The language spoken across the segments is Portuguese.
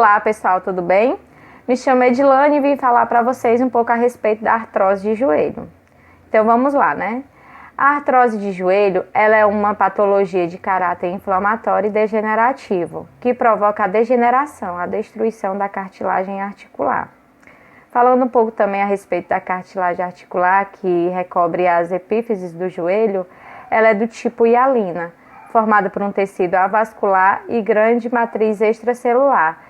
Olá pessoal, tudo bem? Me chamo Edilane e vim falar para vocês um pouco a respeito da artrose de joelho. Então vamos lá, né? A artrose de joelho, ela é uma patologia de caráter inflamatório e degenerativo, que provoca a degeneração, a destruição da cartilagem articular. Falando um pouco também a respeito da cartilagem articular, que recobre as epífises do joelho, ela é do tipo hialina, formada por um tecido avascular e grande matriz extracelular,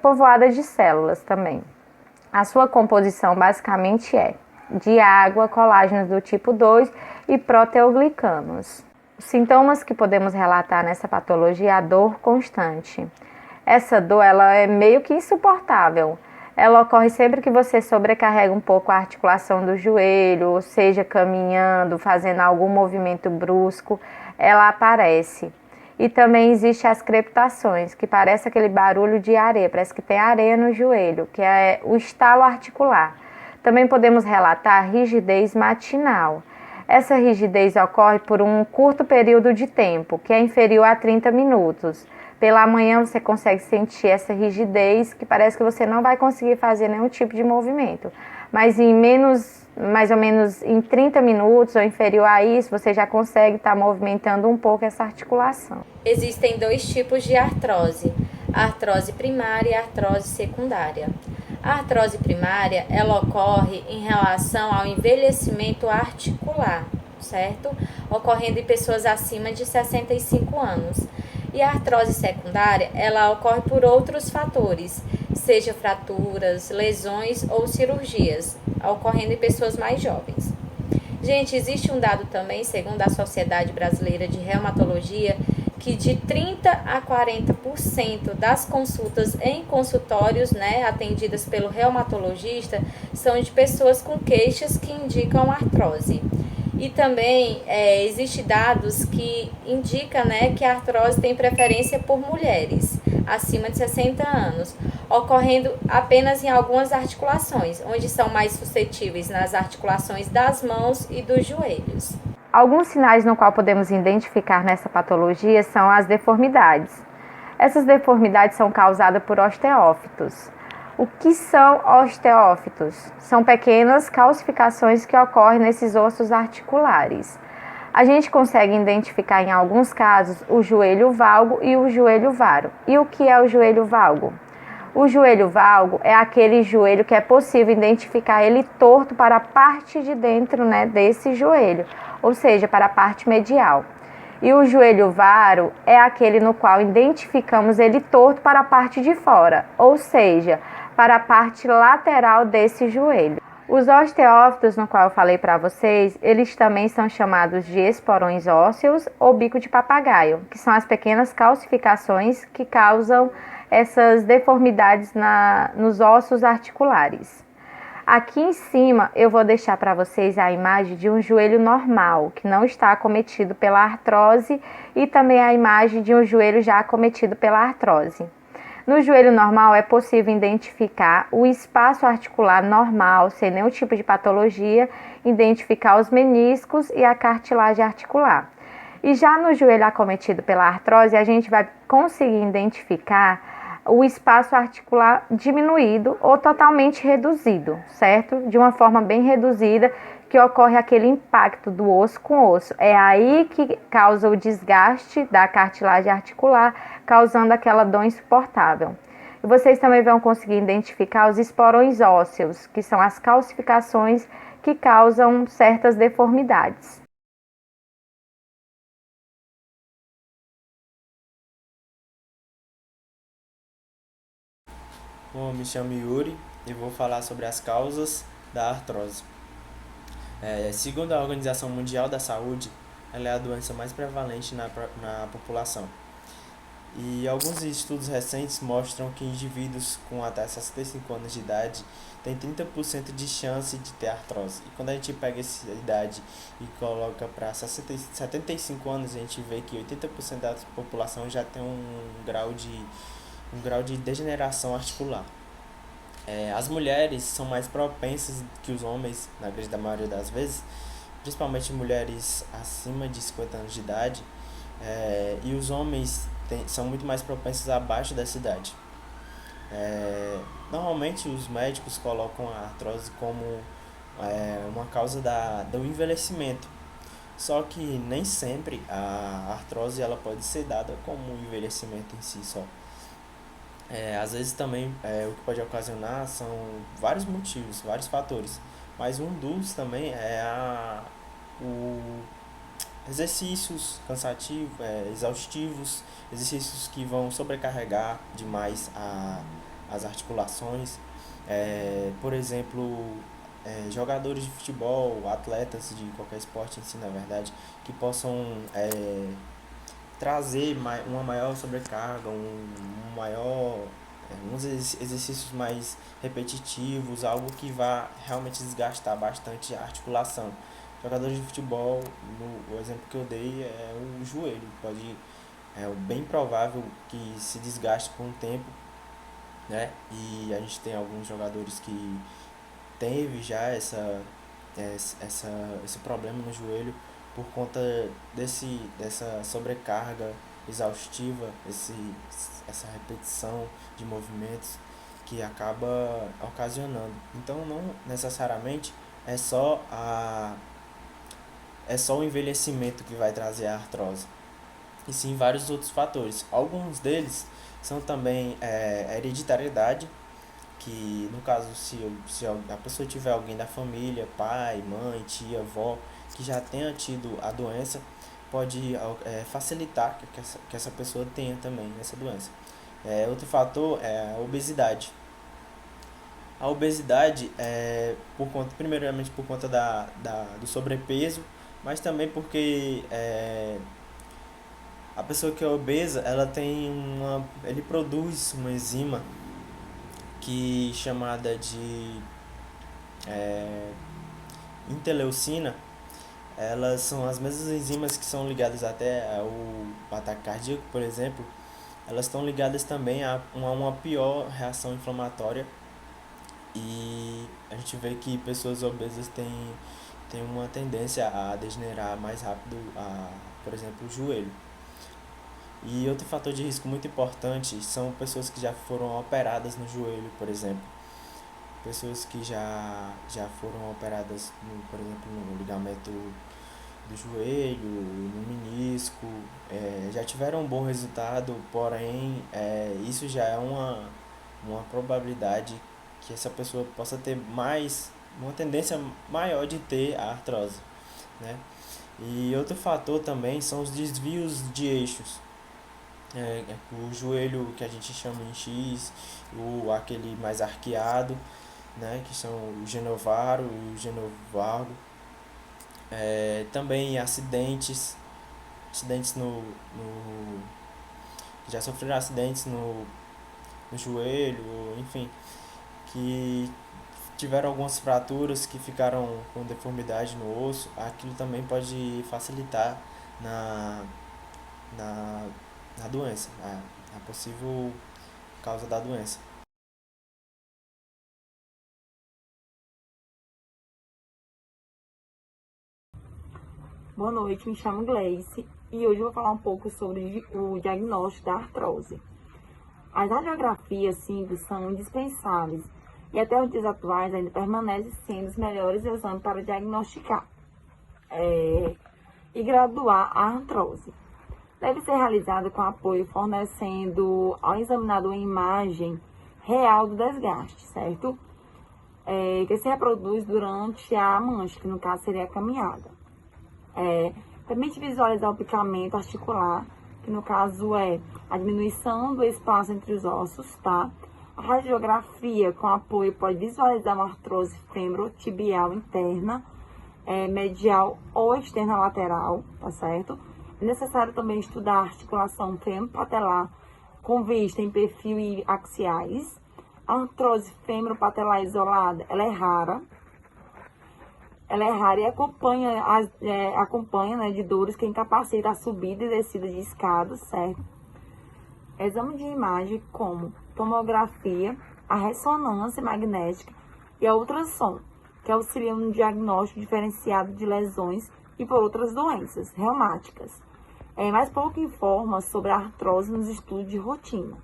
povoada de células também. A sua composição basicamente é de água, colágenos do tipo 2 e proteoglicanos. Os sintomas que podemos relatar nessa patologia é a dor constante. Essa dor ela é meio que insuportável. Ela ocorre sempre que você sobrecarrega um pouco a articulação do joelho, ou seja, caminhando, fazendo algum movimento brusco, ela aparece. E também existem as crepitações, que parece aquele barulho de areia, parece que tem areia no joelho, que é o estalo articular. Também podemos relatar rigidez matinal. Essa rigidez ocorre por um curto período de tempo, que é inferior a 30 minutos. Pela manhã você consegue sentir essa rigidez, que parece que você não vai conseguir fazer nenhum tipo de movimento. Mas mais ou menos em 30 minutos ou inferior a isso, você já consegue estar movimentando um pouco essa articulação. Existem dois tipos de artrose, a artrose primária e a artrose secundária. A artrose primária, ela ocorre em relação ao envelhecimento articular, certo? Ocorrendo em pessoas acima de 65 anos. E a artrose secundária, ela ocorre por outros fatores, seja fraturas, lesões ou cirurgias, ocorrendo em pessoas mais jovens. Gente, existe um dado também, segundo a Sociedade Brasileira de Reumatologia, que de 30 a 40% das consultas em consultórios, atendidas pelo reumatologista, são de pessoas com queixas que indicam artrose. E também existem dados que indicam que a artrose tem preferência por mulheres acima de 60 anos, ocorrendo apenas em algumas articulações, onde são mais suscetíveis nas articulações das mãos e dos joelhos. Alguns sinais no qual podemos identificar nessa patologia são as deformidades. Essas deformidades são causadas por osteófitos. O que são osteófitos? São pequenas calcificações que ocorrem nesses ossos articulares. A gente consegue identificar em alguns casos o joelho valgo e o joelho varo. E o que é o joelho valgo? O joelho valgo é aquele joelho que é possível identificar ele torto para a parte de dentro, desse joelho, ou seja, para a parte medial. E o joelho varo é aquele no qual identificamos ele torto para a parte de fora, ou seja, para a parte lateral desse joelho. Os osteófitos, no qual eu falei para vocês, eles também são chamados de esporões ósseos ou bico de papagaio, que são as pequenas calcificações que causam essas deformidades nos ossos articulares. Aqui em cima eu vou deixar para vocês a imagem de um joelho normal, que não está acometido pela artrose, e também a imagem de um joelho já acometido pela artrose. No joelho normal é possível identificar o espaço articular normal, sem nenhum tipo de patologia, identificar os meniscos e a cartilagem articular. E já no joelho acometido pela artrose, a gente vai conseguir identificar o espaço articular diminuído ou totalmente reduzido, certo? De uma forma bem reduzida, que ocorre aquele impacto do osso com osso. É aí que causa o desgaste da cartilagem articular, causando aquela dor insuportável. E vocês também vão conseguir identificar os esporões ósseos, que são as calcificações que causam certas deformidades. Bom, me chamo Yuri e vou falar sobre as causas da artrose. Segundo a Organização Mundial da Saúde, ela é a doença mais prevalente na população. E alguns estudos recentes mostram que indivíduos com até 65 anos de idade têm 30% de chance de ter artrose. E quando a gente pega essa idade e coloca para 75 anos, a gente vê que 80% da população já tem um grau de degeneração articular. As mulheres são mais propensas que os homens, na grande maioria das vezes, principalmente mulheres acima de 50 anos de idade, e os homens são muito mais propensos abaixo dessa idade. Normalmente os médicos colocam a artrose como uma causa do envelhecimento. Só que nem sempre a artrose ela pode ser dada como um envelhecimento em si só. Às vezes também o que pode ocasionar são vários motivos, vários fatores. Mas um dos também o exercícios cansativos, exaustivos, exercícios que vão sobrecarregar demais as articulações. Por exemplo, jogadores de futebol, atletas de qualquer esporte em si, na verdade, que possam trazer uma maior sobrecarga, uns exercícios mais repetitivos, algo que vá realmente desgastar bastante a articulação. Jogadores de futebol, o exemplo que eu dei é o joelho, é bem provável que se desgaste por um tempo, né? E a gente tem alguns jogadores que teve já esse problema no joelho por conta dessa sobrecarga exaustiva, essa repetição de movimentos que acaba ocasionando. Então não necessariamente é só o envelhecimento que vai trazer a artrose, e sim vários outros fatores. Alguns deles são também a hereditariedade, que no caso se a pessoa tiver alguém da família, pai, mãe, tia, avó, que já tenha tido a doença, pode facilitar que essa pessoa tenha também essa doença. Outro fator é a obesidade. A obesidade primeiramente por conta do sobrepeso, mas também porque a pessoa que é obesa, ele produz uma enzima chamada de interleucina. Elas são as mesmas enzimas que são ligadas até ao ataque cardíaco, por exemplo. Elas estão ligadas também a uma pior reação inflamatória, e a gente vê que pessoas obesas têm uma tendência a degenerar mais rápido, por exemplo, o joelho. E outro fator de risco muito importante são pessoas que já foram operadas no joelho, por exemplo. Pessoas que já foram operadas, por exemplo, no ligamento do joelho, no menisco, já tiveram um bom resultado, porém isso já é uma probabilidade que essa pessoa possa ter uma tendência maior de ter a artrose, né? E outro fator também são os desvios de eixos. O joelho que a gente chama em X, aquele mais arqueado, né, que são o genovaro e o genovargo. Também acidentes já sofreram acidentes no joelho, enfim, que tiveram algumas fraturas que ficaram com deformidade no osso. Aquilo também pode facilitar na doença, a possível causa da doença. Boa noite, me chamo Gleice e hoje eu vou falar um pouco sobre o diagnóstico da artrose. As radiografias simples são indispensáveis e até os dias atuais ainda permanecem sendo os melhores exames para diagnosticar e graduar a artrose. Deve ser realizada com apoio fornecendo ao examinador uma imagem real do desgaste, certo? Que se reproduz durante a mancha, que no caso seria a caminhada. Permite visualizar o picamento articular, que no caso é a diminuição do espaço entre os ossos, tá? A radiografia com apoio pode visualizar uma artrose femorotibial interna, medial ou externa lateral, tá certo? É necessário também estudar a articulação fêmuro-patelar com vista em perfil e axiais. A artrose fêmuro-patelar isolada, ela é rara e acompanha de dores que incapacita a subida e descida de escadas, certo? Exame de imagem como tomografia, a ressonância magnética e a ultrassom, que auxiliam no diagnóstico diferenciado de lesões e por outras doenças reumáticas. Mas pouco informa sobre a artrose nos estudos de rotina.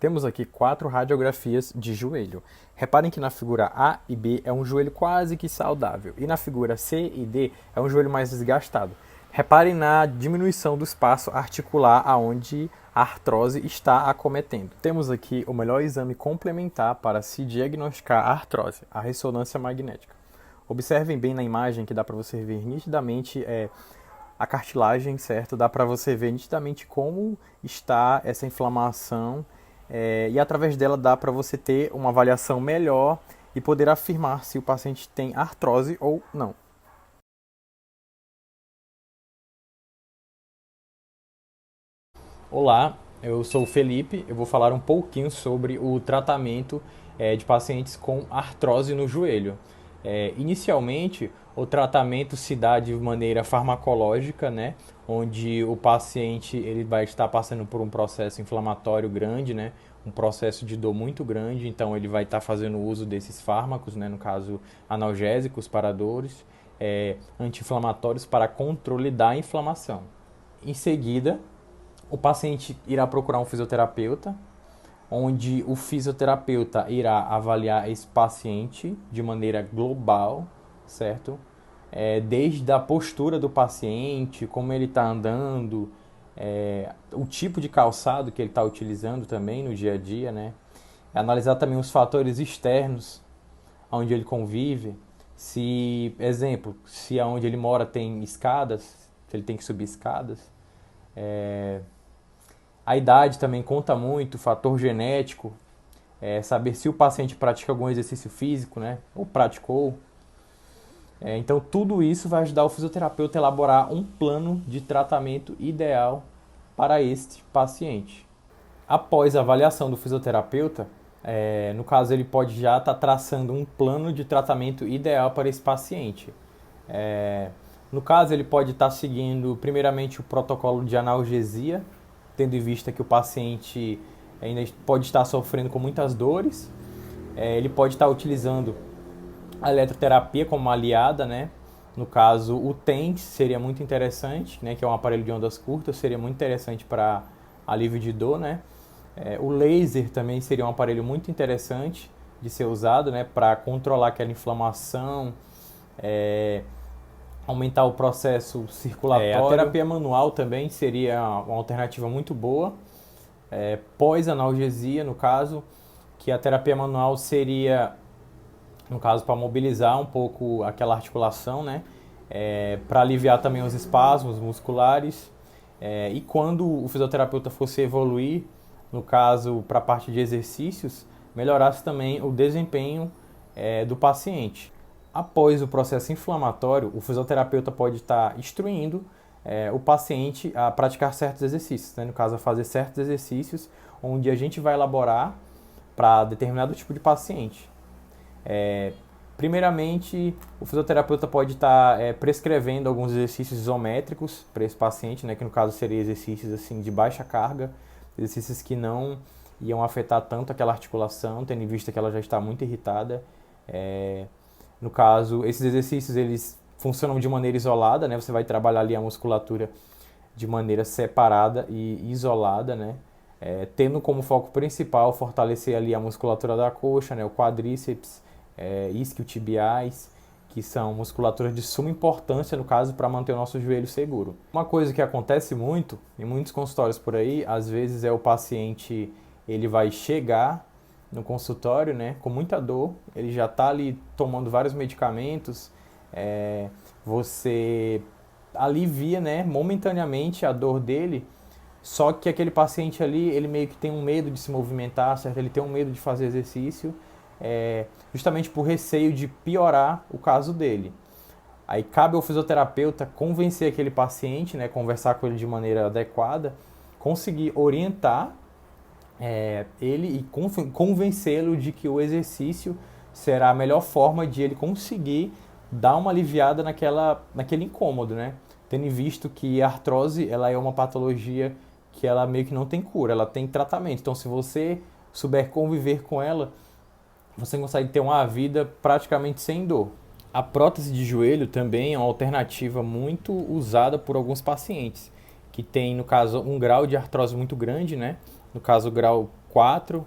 Temos aqui 4 radiografias de joelho. Reparem que na figura A e B é um joelho quase que saudável, e na figura C e D é um joelho mais desgastado. Reparem na diminuição do espaço articular aonde a artrose está acometendo. Temos aqui o melhor exame complementar para se diagnosticar a artrose, a ressonância magnética. Observem bem na imagem que dá para você ver nitidamente a cartilagem, certo? Dá para você ver nitidamente como está essa inflamação e através dela dá para você ter uma avaliação melhor e poder afirmar se o paciente tem artrose ou não. Olá, eu sou o Felipe, eu vou falar um pouquinho sobre o tratamento de pacientes com artrose no joelho. Inicialmente, o tratamento se dá de maneira farmacológica, né, onde o paciente ele vai estar passando por um processo inflamatório grande, né, um processo de dor muito grande, então ele vai estar fazendo uso desses fármacos, né, no caso analgésicos para dores, anti-inflamatórios para controle da inflamação. Em seguida, o paciente irá procurar um fisioterapeuta, onde o fisioterapeuta irá avaliar esse paciente de maneira global, certo? Desde a postura do paciente, como ele está andando, o tipo de calçado que ele está utilizando também no dia a dia, né? Analisar também os fatores externos onde ele convive, se aonde ele mora tem escadas, se ele tem que subir escadas. A idade também conta muito, o fator genético, saber se o paciente pratica algum exercício físico, né, ou praticou. Então tudo isso vai ajudar o fisioterapeuta a elaborar um plano de tratamento ideal para este paciente. Após a avaliação do fisioterapeuta, no caso ele pode já estar traçando um plano de tratamento ideal para esse paciente. No caso ele pode estar seguindo primeiramente o protocolo de analgesia, tendo em vista que o paciente ainda pode estar sofrendo com muitas dores. Ele pode estar utilizando a eletroterapia como uma aliada, né? No caso, o TENS seria muito interessante, né? Que é um aparelho de ondas curtas, seria muito interessante para alívio de dor, né? O laser também seria um aparelho muito interessante de ser usado, né? Para controlar aquela inflamação, aumentar o processo circulatório. A terapia manual também seria uma alternativa muito boa, pós-analgesia, no caso, que a terapia manual seria, no caso, para mobilizar um pouco aquela articulação, né? Para aliviar também os espasmos musculares. E quando o fisioterapeuta fosse evoluir, no caso, para a parte de exercícios, melhorasse também o desempenho do paciente. Após o processo inflamatório, o fisioterapeuta pode estar instruindo o paciente a praticar certos exercícios, né? No caso, a fazer certos exercícios onde a gente vai elaborar para determinado tipo de paciente. Primeiramente, o fisioterapeuta pode estar prescrevendo alguns exercícios isométricos para esse paciente, né? Que no caso seriam exercícios assim, de baixa carga, exercícios que não iam afetar tanto aquela articulação, tendo em vista que ela já está muito irritada. No caso, esses exercícios eles funcionam de maneira isolada, né? Você vai trabalhar ali a musculatura de maneira separada e isolada, né? Tendo como foco principal fortalecer ali a musculatura da coxa, né? O quadríceps, isquiotibiais, que são musculaturas de suma importância, no caso, para manter o nosso joelho seguro. Uma coisa que acontece muito em muitos consultórios por aí, às vezes o paciente ele vai chegar no consultório, né, com muita dor, ele já está ali tomando vários medicamentos, você alivia, né, momentaneamente a dor dele, só que aquele paciente ali, ele meio que tem um medo de se movimentar, certo? Ele tem um medo de fazer exercício, justamente por receio de piorar o caso dele. Aí cabe ao fisioterapeuta convencer aquele paciente, né, conversar com ele de maneira adequada, conseguir orientar ele e convencê-lo de que o exercício será a melhor forma de ele conseguir dar uma aliviada naquele incômodo, né? Tendo visto que a artrose ela é uma patologia que ela meio que não tem cura, ela tem tratamento. Então, se você souber conviver com ela, você consegue ter uma vida praticamente sem dor. A prótese de joelho também é uma alternativa muito usada por alguns pacientes que tem, no caso, um grau de artrose muito grande, né? No caso, o grau 4,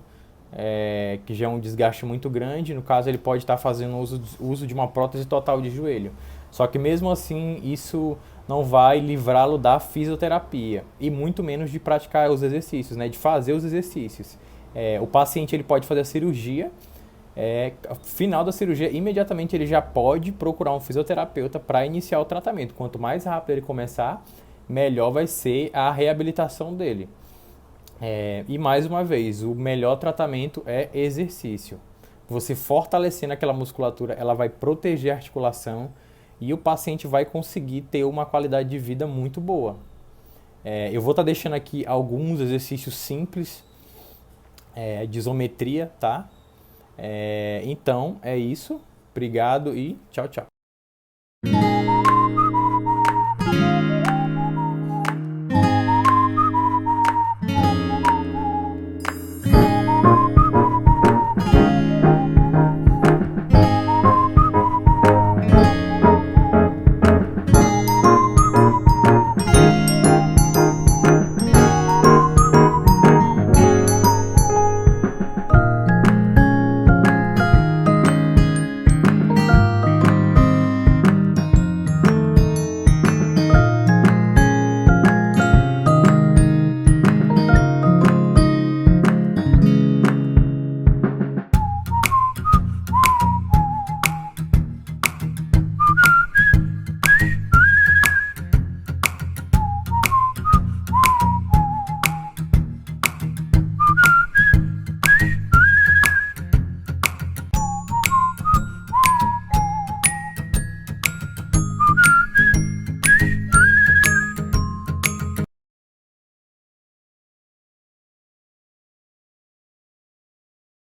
que já é um desgaste muito grande. No caso, ele pode estar fazendo uso de uma prótese total de joelho. Só que mesmo assim, isso não vai livrá-lo da fisioterapia e muito menos de praticar os exercícios, né, de fazer os exercícios. O paciente ele pode fazer a cirurgia, final da cirurgia, imediatamente ele já pode procurar um fisioterapeuta para iniciar o tratamento. Quanto mais rápido ele começar, melhor vai ser a reabilitação dele. E mais uma vez, o melhor tratamento é exercício. Você fortalecendo aquela musculatura, ela vai proteger a articulação e o paciente vai conseguir ter uma qualidade de vida muito boa. Eu vou estar deixando aqui alguns exercícios simples de isometria, tá? Então, é isso. Obrigado e tchau, tchau.